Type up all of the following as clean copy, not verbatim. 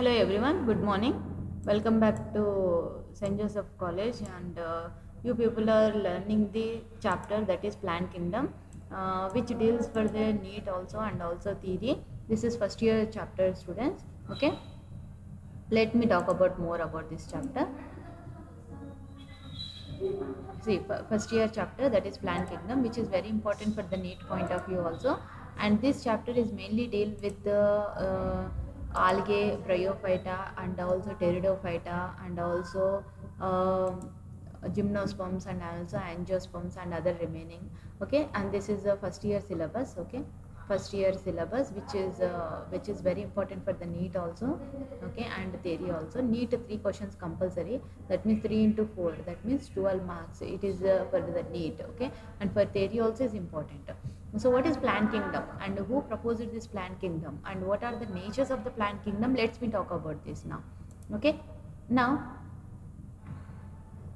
Hello everyone, good morning. Welcome back to St. Joseph College, and you people are learning the chapter that is Plant Kingdom, which deals for the NEET also and also theory. This is first year chapter, students. Okay, let me talk about more about this chapter. See, first year chapter, that is Plant Kingdom, which is very important for the NEET point of view also. And this chapter is mainly deal with the algae, bryophyta, and also pteridophyta, and also gymnosperms, and also angiosperms, and other remaining. Okay, and this is the first year syllabus. Okay, first year syllabus, which is very important for the NEET also. Okay, and theory also. NEET 3 questions compulsory, that means 3 into 4, that means 12 marks. It is for the NEET. Okay, and for theory also is important. So what is plant kingdom, and who proposed this plant kingdom, and what are the natures of the plant kingdom? Let's me talk about this now. Okay, now,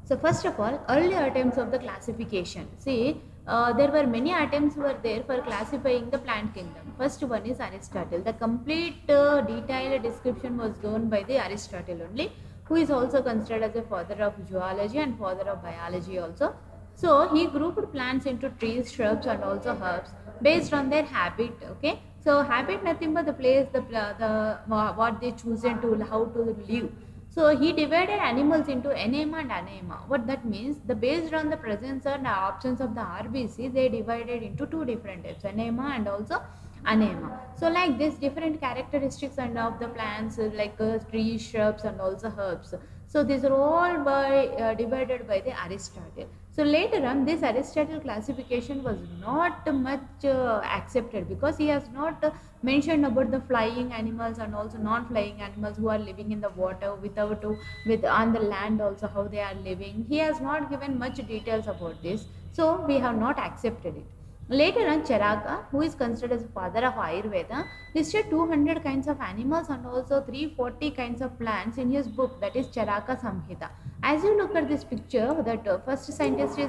so first of all, early attempts of the classification. See, there were many attempts were there for classifying the plant kingdom. First one is Aristotle. The complete detailed description was done by the Aristotle only, who is also considered as a father of zoology and father of biology also. So he grouped plants into trees, shrubs, and also herbs based on their habit. Okay, so habit nothing but the place, the what they chosen to, how to live. So he divided animals into enema and anema. What that means? The based on the presence and absence of the RBC, they divided into two different types, enema and also anema. So like this different characteristics and of the plants, like trees, shrubs, and also herbs. So these are all divided by the Aristotle. So later on, this Aristotle classification was not much accepted, because he has not mentioned about the flying animals and also non-flying animals who are living in the water with on the land also, how they are living. He has not given much details about this, so we have not accepted it. Later on, Charaka, who is considered as father of Ayurveda, listed 200 kinds of animals and also 340 kinds of plants in his book, that is Charaka Samhita. As you look at this picture, that first scientist is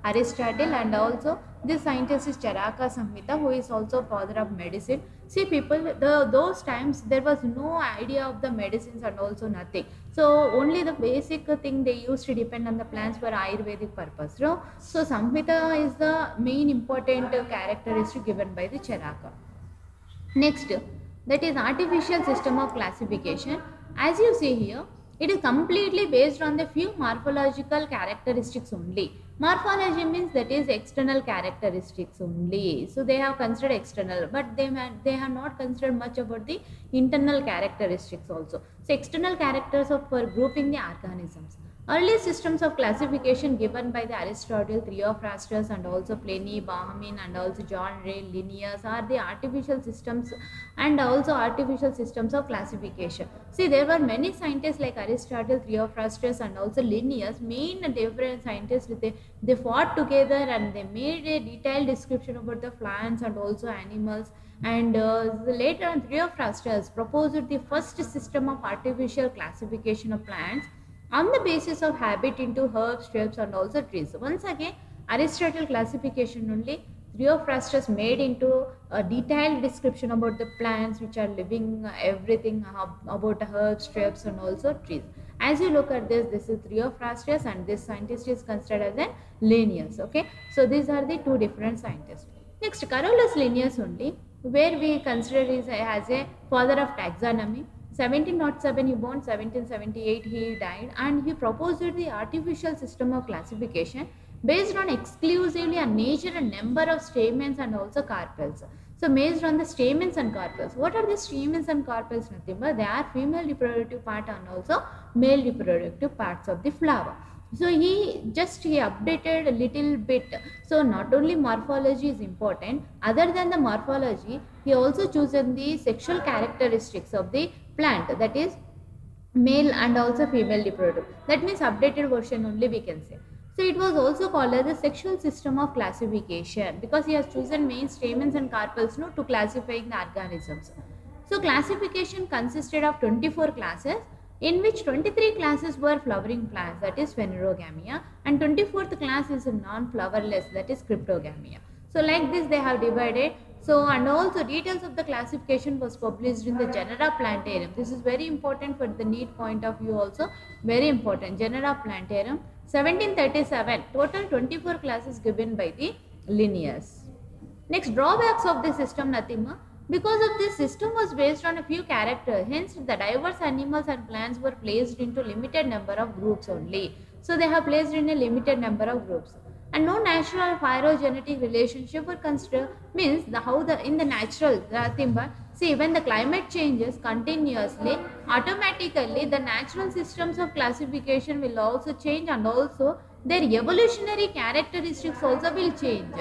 Aristotle, and also this scientist is Charaka Samhita, who is also father of medicine. See people, those times there was no idea of the medicines and also nothing. So only the basic thing they used to depend on the plants for Ayurvedic purpose. So Samhita is the main important characteristic given by the Charaka. Next, that is artificial system of classification. As you see here, it is completely based on the few morphological characteristics only. Morphology means that is external characteristics only. So they have considered external, but they have not considered much about the internal characteristics also. So external characters for grouping the organisms. Early systems of classification given by the Aristotle, Theophrastus, and also Pliny, Bahmin, and also John Ray, Linnaeus are the artificial systems and also artificial systems of classification. See, there were many scientists like Aristotle, Theophrastus, and also Linnaeus, main different scientists. They fought together and they made a detailed description about the plants and also animals. And later on, Theophrastus proposed the first system of artificial classification of plants on the basis of habit into herbs, shrubs, and also trees. Once again, Aristotle classification only, Theophrastus made into a detailed description about the plants which are living, everything about herbs, shrubs, and also trees. As you look at this, this is Theophrastus, and this scientist is considered as a Linnaeus. Okay, so these are the two different scientists. Next, Carolus Linnaeus only, where we consider is as a father of taxonomy. 1707 he born, 1778 he died, and he proposed the artificial system of classification based on exclusively on nature and number of stamens and also carpels. So based on the stamens and carpels. What are the stamens and carpels? Nothing but they are female reproductive part and also male reproductive parts of the flower. So he updated a little bit. So not only morphology is important, other than the morphology, he also chosen the sexual characteristics of the plant, that is male and also female reproductive. That means updated version only we can say. So it was also called as the sexual system of classification, because he has chosen main stamens and carpels to classifying the organisms. So classification consisted of 24 classes, in which 23 classes were flowering plants, that is Phanerogamia, and 24th class is non-flowerless, that is Cryptogamia. So like this they have divided. So, and also details of the classification was published in the Genera Plantarum. This is very important for the NEET point of view also. Very important. Genera Plantarum. 1737. Total 24 classes given by the Linnaeus. Next, drawbacks of the system, nothing more. Because of this system was based on a few characters, hence the diverse animals and plants were placed into limited number of groups only. So they have placed in a limited number of groups. And no natural phylogenetic relationship were considered, means in the natural, nothing but, see, when the climate changes continuously, automatically the natural systems of classification will also change, and also their evolutionary characteristics also will change.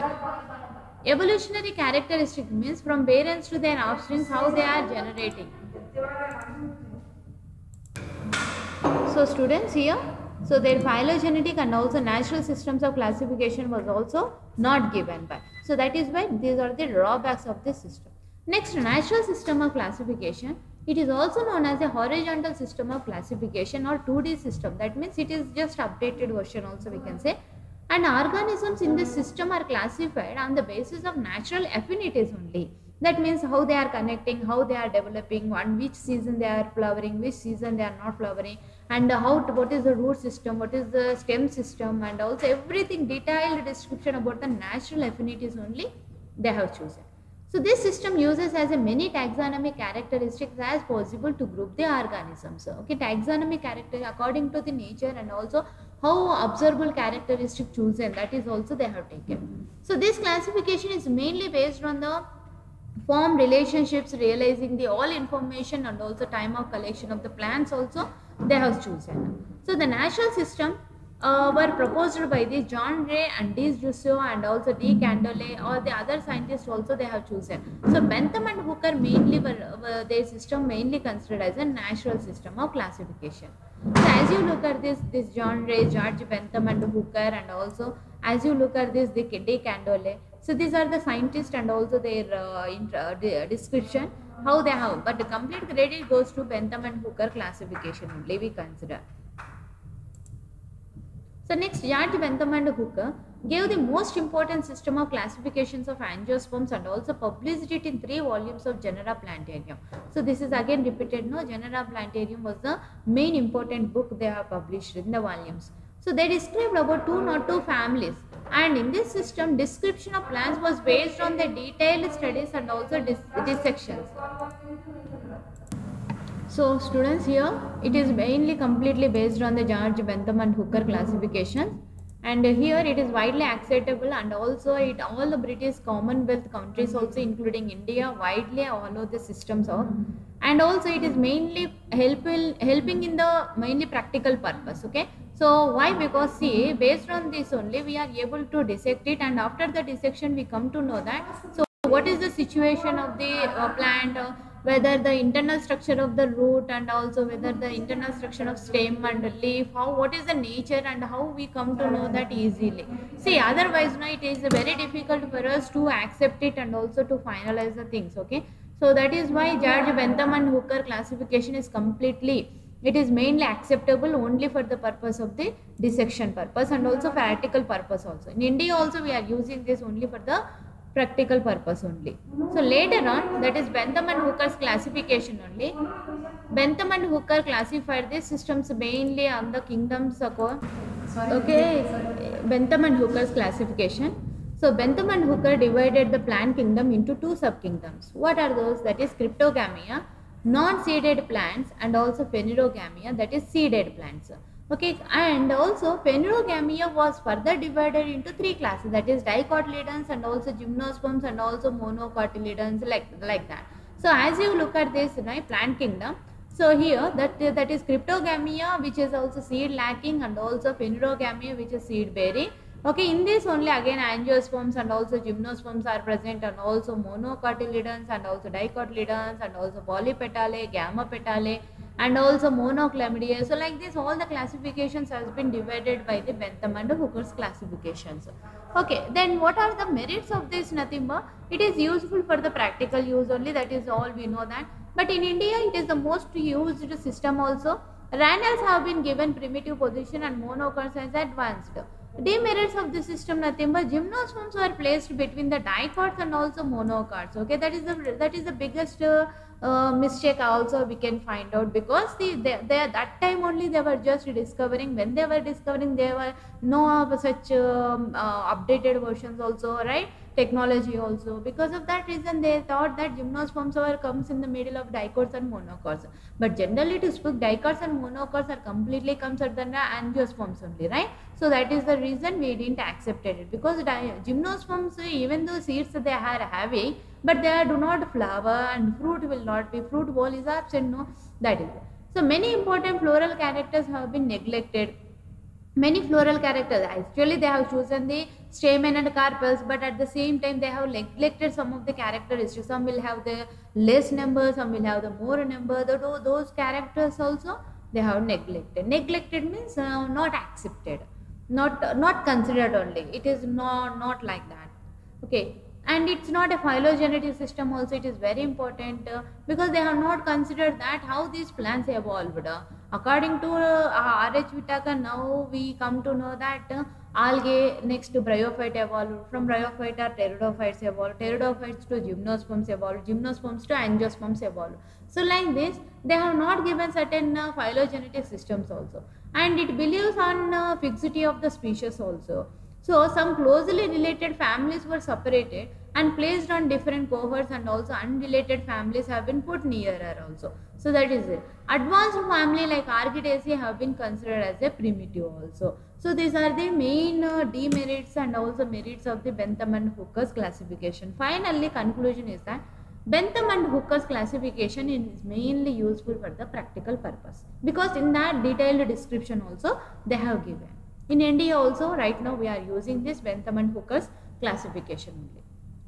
Evolutionary characteristic means from parents to their offspring, how they are generating. So students here, so their phylogenetic and also natural systems of classification was also not given by. So that is why these are the drawbacks of this system. Next, natural system of classification. It is also known as a horizontal system of classification or 2D system. That means it is just updated version also we can say. And organisms in this system are classified on the basis of natural affinities only. That means how they are connecting, how they are developing, on which season they are flowering, which season they are not flowering, and what is the root system, what is the stem system, and also everything detailed description about the natural affinities only they have chosen. So this system uses as a many taxonomic characteristics as possible to group the organisms. Okay, taxonomic character according to the nature and also how observable characteristic chosen, that is also they have taken. So this classification is mainly based on the form relationships, realizing the all information and also time of collection of the plants also they have chosen. So the natural system were proposed by the John Ray and D. Jussieu and also D. Candolle, or the other scientists also they have chosen. So Bentham and Hooker mainly were their system mainly considered as a natural system of classification. So as you look at this John Ray, George Bentham and Hooker, and also as you look at this D. Candolle, so these are the scientists and also their description how they have, but the complete credit goes to Bentham and Hooker classification only we consider. So next, George Bentham and Hooker gave the most important system of classifications of angiosperms and also published it in 3 volumes of Genera Plantarum. So this is again repeated, no? Genera Plantarum was the main important book they have published in the volumes. So they described about 202 families, and in this system description of plants was based on the detailed studies and also dissections. So students, here it is mainly completely based on the George Bentham and Hooker classifications, and here it is widely acceptable, and also all the British Commonwealth countries also including India widely follow the systems of, and also it is mainly helping in the mainly practical purpose. Okay, so why? Because see, based on this only we are able to dissect it, and after the dissection we come to know that so what is the situation of the plant, whether the internal structure of the root and also whether the internal structure of stem and leaf, what is the nature and how we come to know that easily. See, otherwise no, it is very difficult for us to accept it and also to finalize the things. Okay, so that is why George Bentham and Hooker classification is completely, it is mainly acceptable only for the purpose of the dissection purpose and also for practical purpose also. In India also we are using this only for the practical purpose only. So later on, that is Bentham and Hooker's classification only. Bentham and Hooker classified these systems mainly on the kingdoms. Okay, Bentham and Hooker's classification. So Bentham and Hooker divided the plant kingdom into 2 subkingdoms. What are those? That is Cryptogamia, non-seeded plants, and also Phanerogamia, that is seeded plants. Okay, and also Phanerogamia was further divided into 3 classes, that is dicotyledons and also gymnosperms and also monocotyledons, like that. So as you look at this plant kingdom, so here that is Cryptogamia, which is also seed lacking, and also Phanerogamia, which is seed bearing. Okay, in this only again angiosperms and also gymnosperms are present, and also monocotyledons and also dicotyledons and also polypetalae, gamma petalae, and also monoclamidia. So like this all the classifications has been divided by the Bentham and Hooker's classifications. Okay, then what are the merits of this? Nothing but it is useful for the practical use only, that is all we know that. But in India it is the most used system also. Randals have been given primitive position and monocots as advanced. Demerits of the system nothing but gymnosperms are placed between the dicots and also monocots. Okay, that is the biggest mistake also we can find out, because they at that time only they were just discovering. When they were discovering, there were no such updated versions also, right? Technology also. Because of that reason, they thought that gymnosperms comes in the middle of dicots and monocots. But generally to speak, dicots and monocots are completely comes under the angiosperms only, right? So that is the reason we didn't accept it, because gymnosperms, even though seeds they are having, but they do not flower and fruit will not be, fruit ball is absent, no, that is it. So many important floral characters have been neglected. Many floral characters, actually they have chosen the stamen and carpels, but at the same time they have neglected some of the characteristics. Some will have the less number, some will have the more number. Those characters also they have neglected. Neglected means not accepted, not considered only. It is not like that. Okay, and it's not a phylogenetic system also. It is very important, because they have not considered that how these plants evolved. According to R.H. Whittaker, now we come to know that algae next to bryophyte evolved. From bryophyte are pteridophytes evolved. Pteridophytes to gymnosperms evolved. Gymnosperms to angiosperms evolved. So like this, they have not given certain phylogenetic systems also. And it believes on fixity of the species also. So some closely related families were separated and placed on different cohorts, and also unrelated families have been put nearer also. So that is it. Advanced family like Archidaceae have been considered as a primitive also. So these are the main demerits and also merits of the Bentham and Hooker's classification. Finally, conclusion is that Bentham and Hooker's classification is mainly useful for the practical purpose, because in that detailed description also they have given. In India also, right now we are using this Bentham and Hooker's classification only.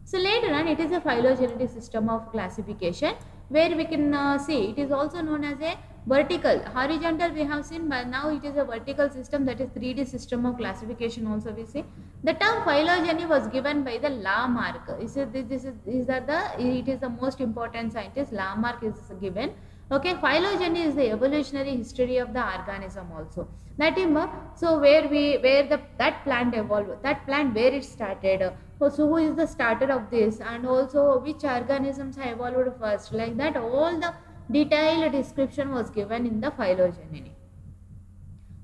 So later on, it is a phylogenetic system of classification, where we can see it is also known as a vertical. Horizontal we have seen, but now it is a vertical system, that is 3D system of classification also we see. The term phylogeny was given by the Lamarck. It is the most important scientist. Lamarck is given. Okay, phylogeny is the evolutionary history of the organism also. That is, so that plant evolved, that plant where it started, so who is the starter of this, and also which organisms have evolved first, like that all the detailed description was given in the phylogeny.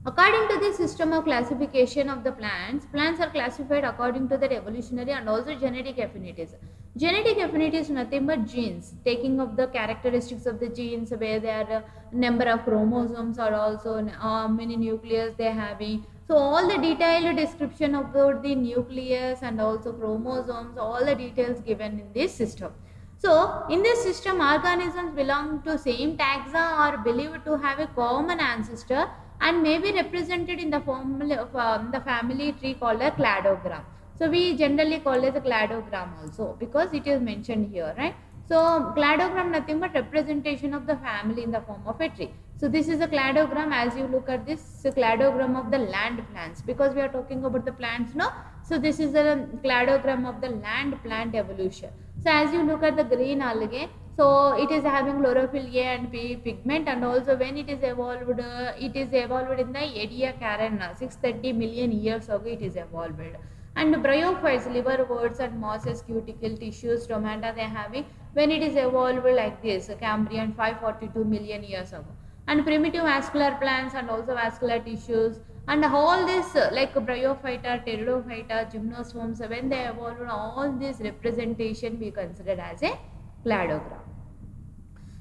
According to the system of classification of the plants, plants are classified according to their evolutionary and also genetic affinities. Genetic affinity is nothing but genes, taking of the characteristics of the genes, where their number of chromosomes are also many nucleus they are having. So all the detailed description about the nucleus and also chromosomes, all the details given in this system. So in this system, organisms belong to same taxa, are believed to have a common ancestor, and may be represented in the the family tree called a cladogram. So we generally call it a cladogram also, because it is mentioned here, right? So cladogram nothing but representation of the family in the form of a tree. So this is a cladogram. As you look at this, cladogram of the land plants, because we are talking about the plants, no? So this is a cladogram of the land plant evolution. So as you look at the green algae, so it is having chlorophyll A and P pigment, and also when it is evolved in the Ediacaran, 630 million years ago it is evolved. And bryophytes, liverworts and mosses, cuticle, tissues, stomata they are having when it is evolved like this, Cambrian 542 million years ago. And primitive vascular plants and also vascular tissues, and all this like bryophyta, pteridophyta, gymnosperms, when they evolved, all this representation we considered as a cladogram.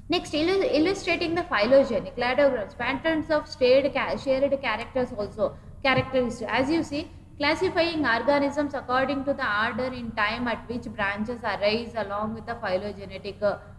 Next, illustrating the phylogeny, cladograms, patterns of shared characters also, characteristics. As you see, classifying organisms according to the order in time at which branches arise along with the phylogenetic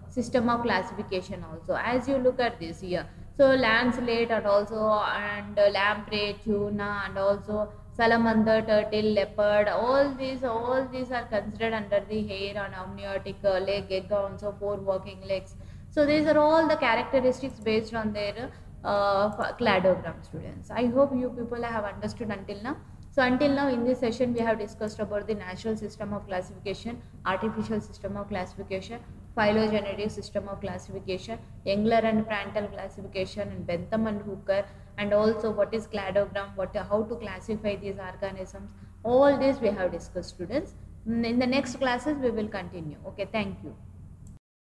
system of classification also. As you look at this here, so lancelet and lamprey, tuna, and also salamander, turtle, leopard, all these are considered under the hare and amniotic leg, egg, also 4 working legs. So these are all the characteristics based on their cladogram, students. I hope you people have understood until now. So until now in this session we have discussed about the natural system of classification, artificial system of classification, phylogenetic system of classification, Engler and Prandtl classification, and Bentham and Hooker, and also what is cladogram, how to classify these organisms. All this we have discussed, students. In the next classes we will continue. Okay, thank you.